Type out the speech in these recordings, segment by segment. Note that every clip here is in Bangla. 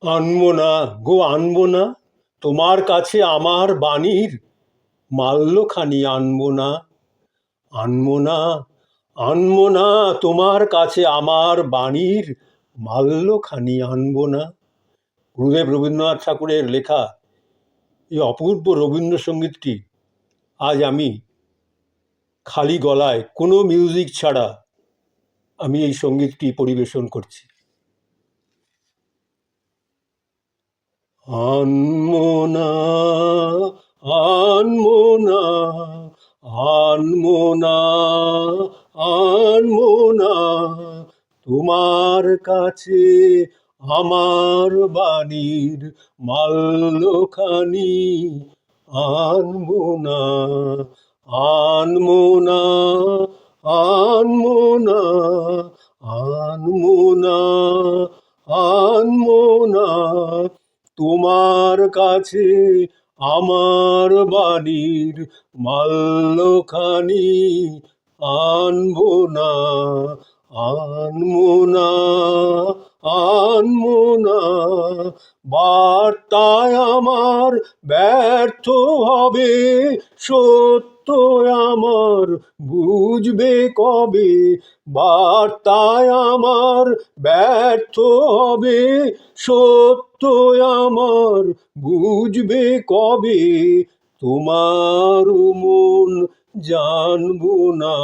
আনবো না গো, আনবো না তোমার কাছে আমার বাণীর মাল্যখানি, আনবো না, আনবো না, আনবো না তোমার কাছে আমার বাণীর মাল্যখানি, আনবো না। গুরুদেব রবীন্দ্রনাথ ঠাকুরের লেখা এই অপূর্ব রবীন্দ্রসঙ্গীতটি আজ আমি খালি গলায় কোনো মিউজিক ছাড়া আমি এই সঙ্গীতটি পরিবেশন করছি। আনবো না, আনবো না, আনবো না, আনবো না তোমার কাছে আমার বাণীর মাল্যখানি, আনবো না, আনবো না, আনবো না, আনবো না, আনবো না তোমার কাছে আমার বাণীর মাল্যখানি, আনবো না, আনবো না, আনবো না বার্তায় আমার ব্যর্থ হবে, সত্য আমার বুঝবে কবে, বার্তায় আমার ব্যর্থ হবে, সত্য আমার বুঝবে কবে, তোমার মন জানবো না,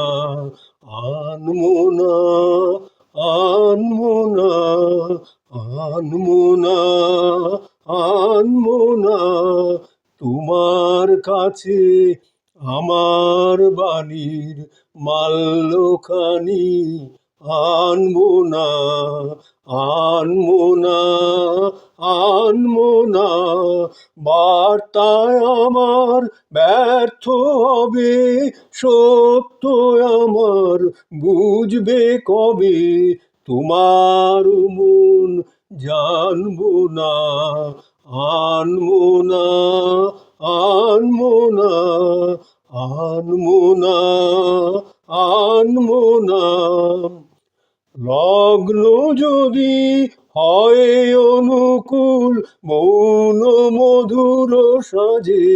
আনবো না, আনবো না, আনবো না, আনবো না তোমার কাছে আমার বাণীর মাল্যখানি, আনবো না, আনবো না, আনবো না বার্তায় আমার ব্যর্থ হবে, সত্য আমার বুঝবে কবে, তোমার মন জানবো না, আনবো না, আনবো না, আনবো না, আনবো না লগ্ন যদি হয় অনুকূল, মৌন মধুর সাজে,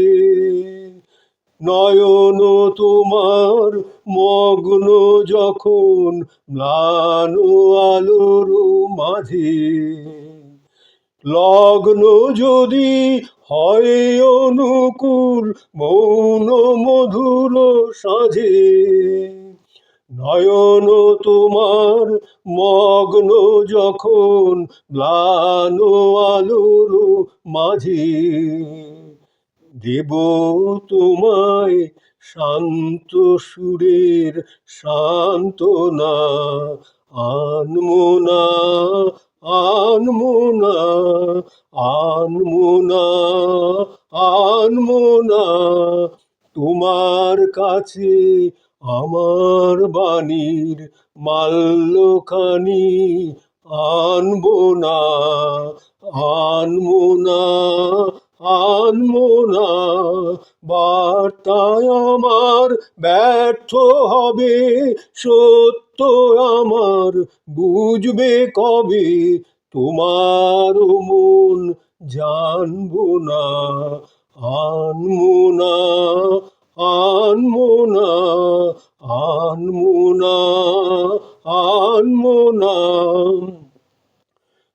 নয়ন তোমার মগ্ন যখন ম্লান আলোর মাঝে, লগ্ন যদি হয় অনুকূল, মৌন মধুর সাজে, নয়ন তোমার মগ্ন যখন ম্লান আলোর মাঝে, দেব তোমায় শান্ত সুরের সান্ত্বনা, আনবো না, আনবো না, আনবো না, আনবো না তোমার কাছে আমার বাণীর মাল্যখানি, আনবো না, আনবো না, আনবো না বার্তায় আমার ব্যর্থ হবে, সত্য আমার বুঝবে কবে, তোমার মন জানবো না, আনবো না, আনবো না, আনবো না, আনবো না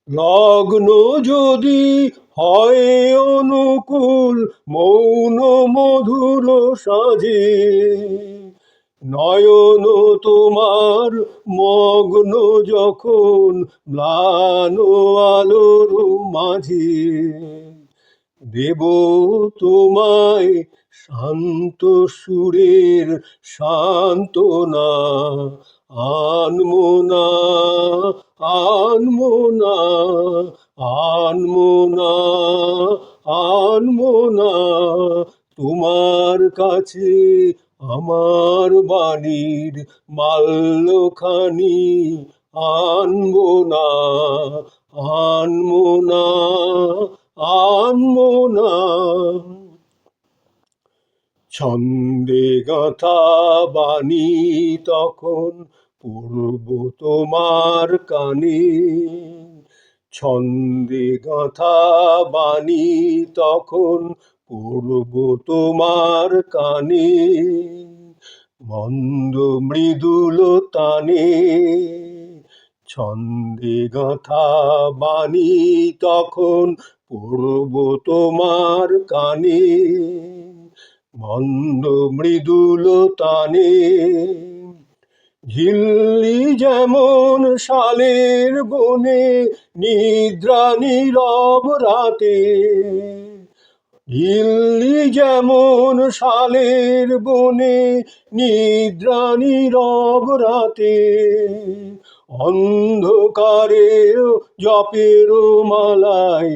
লগ্ন যদি হয় অনুকূল, মৌন মধুর সাজে, নয়ন তোমার মগ্ন যখন ম্লান আলোর মাঝে, দেব তোমায় শান্ত সুরের সান্ত্বনা, আনবো না, আনবো না, আনবো না, আনবো না তোমার কাছে আমার বাণীর মাল্যখানি, আনবো না, আনবো না, আনবো না ছন্দে গাঁথা বাণী তখন পূর্ব তোমার কানে, ছন্দে গাঁথা বাণী তখন পড়ব তোমার কানে, মন্দ মৃদুল তানে। ছন্দে গাঁথা বাণী তখন পড়ব তোমার কানে, মন্দ মৃদুল তানে। ঝিল্লি যেমন শালের বনে নিদ্রা নীরব রাতে, ঝিল্লি যেমন শালের বনে নিদ্রা নীরব রাতে, অন্ধকারের জপের মালায়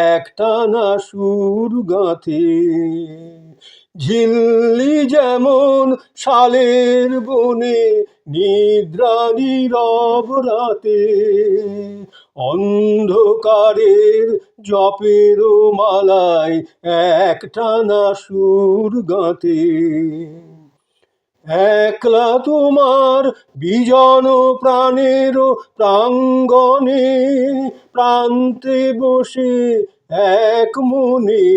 একটানা সুর গাঁথে। ঝিল্লি যেমন শালের বনে নিদ্রা নীরব রাতে, অন্ধকারের জপের মালায় একটানা সুর গাঁথে। একলা তোমার বিজন প্রাণের প্রাঙ্গণে প্রান্তে বসে এক মনে,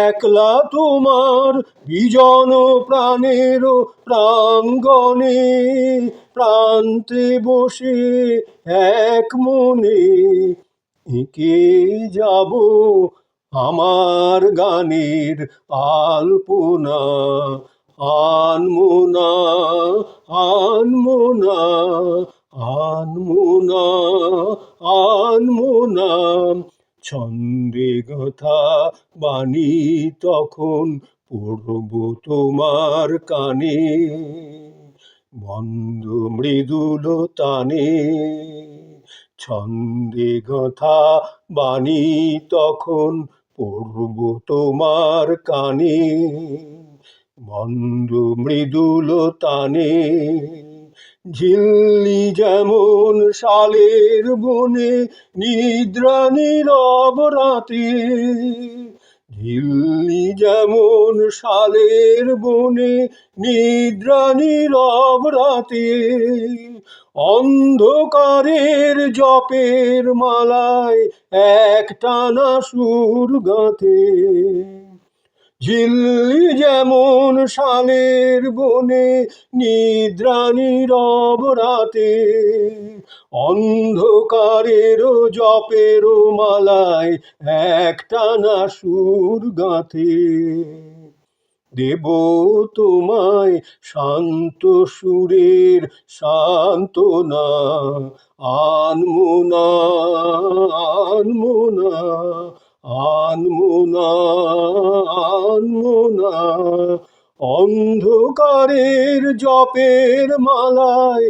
একলা তোমার বিজন প্রাণের প্রাঙ্গণে প্রান্তে বসে এক মনে, এঁকে যাব আমার গানের আলপনা। আনমোনা আনমোনা আনমোনা আনমোনা, ছন্দে গাঁথা বাণী তখন পড়ব তোমার কানে, মন্দ মৃদুল তানে। ছন্দে গাঁথা বাণী তখন পড়ব তোমার কানে, মন্দ মৃদুল তানে। ঝিল্লি যেমন শালের বনে নিদ্রা নীরব রাতে, ঝিল্লি যেমন শালের বনে নিদ্রা নীরব রাতে, অন্ধকারের জপের মালায় একটানা সুর গাঁথে। ঝিল্লি যেমন শালের বনে নিদ্রা নীরব রাতে, অন্ধকারের জপের মালায় একটানা সুর গাঁথে। দেব তোমায় শান্ত সুরের সান্ত্বনা, আনমোনা আনমোনা আনমোনা আনমোনা, অন্ধকারের জপের মালায়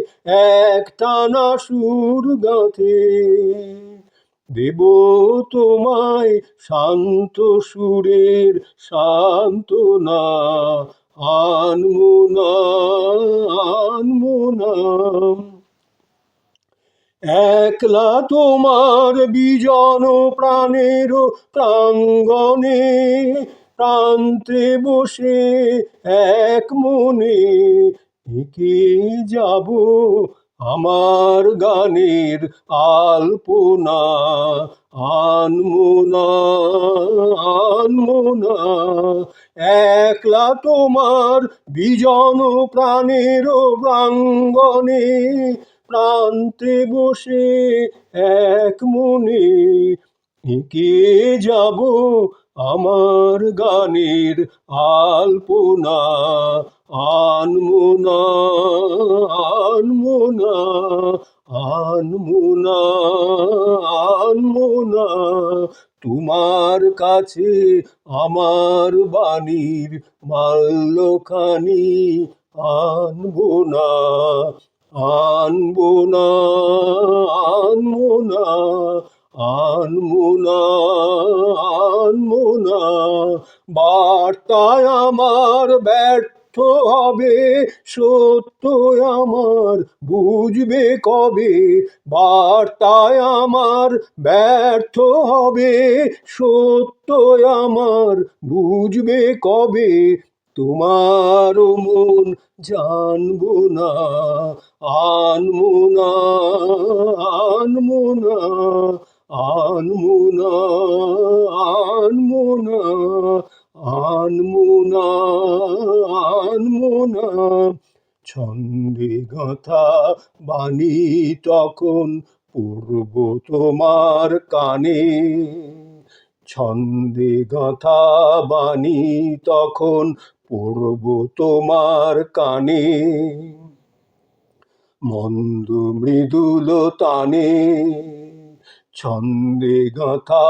একটানা সুর গাঁথে। দেব তোমায় শান্ত সুরের সান্ত্বনা, আনমোনা আনমোনা। একলা তোমার বিজন প্রাণের প্রাঙ্গণে প্রান্তে বসে এক মনে, এঁকে যাব আমার গানের আলপনা। আনমোনা আনমোনা, একলা তোমার বিজন প্রাণের প্রাঙ্গণে প্রান্তে বসে এক মনে, এঁকে যাব আমার গানের আলপনা। আনমোনা আনমোনা আনমোনা আনমোনা, তোমার কাছে আমার বাণীর মাল্যখানি আনবোনা আনবোনা আনমোনা আনমোনা আনমোনা। বার্তায় আমার ব্যর্থ হবে সত্য আমার বুঝবে কবে, বার্তায় আমার ব্যর্থ হবে সত্য আমার বুঝবে কবে, তোমার মন জানবো না আনমোনা আনমোনা। বাণী তখন পড়ব তোমার কানে, ছন্দে গাঁথা বাণী তখন পড়ব তোমার কানে, মন্দ মৃদুল তানে, ছন্দে গাঁথা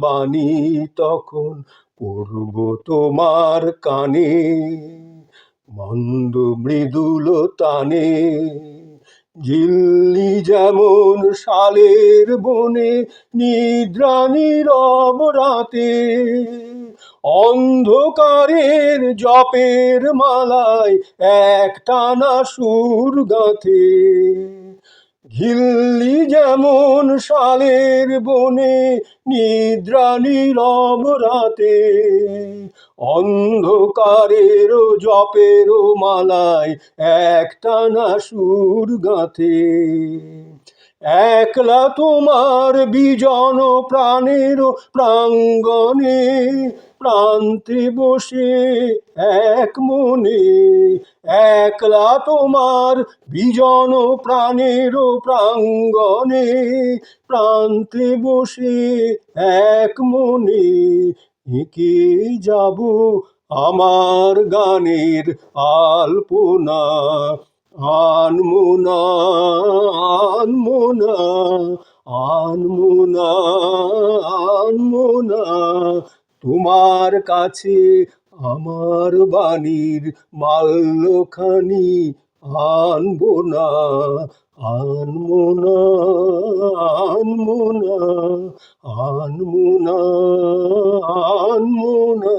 বাণী তখন পড়ব তোমার কানে, মন্দ মৃদুল তানে। ঝিল্লি যেমন শালের বনে নিদ্রা নীরব রাতে, অন্ধকারের জপের মালায় একটানা সুর গাঁথে, ঝিল্লি যেমন শালের বনে নিদ্রা নীরব রাতে, অন্ধকারের জপের মালায় একটানা সুর গাঁথে। একলা তোমার বিজন প্রাণের প্রাঙ্গণে প্রান্তে বসে এক মনে, একলা তোমার বিজন প্রাণের প্রাঙ্গণে প্রান্তে বসে এক মনে, এঁকে যাব আমার গানের আলপনা, আনমো না, আনমো না, আনমো না, আনমো না তোমার কাছে আমার বাণীর মাল্যখানি, আনবো না, আনমো না, আনমো না, আনমো না, আনমো না।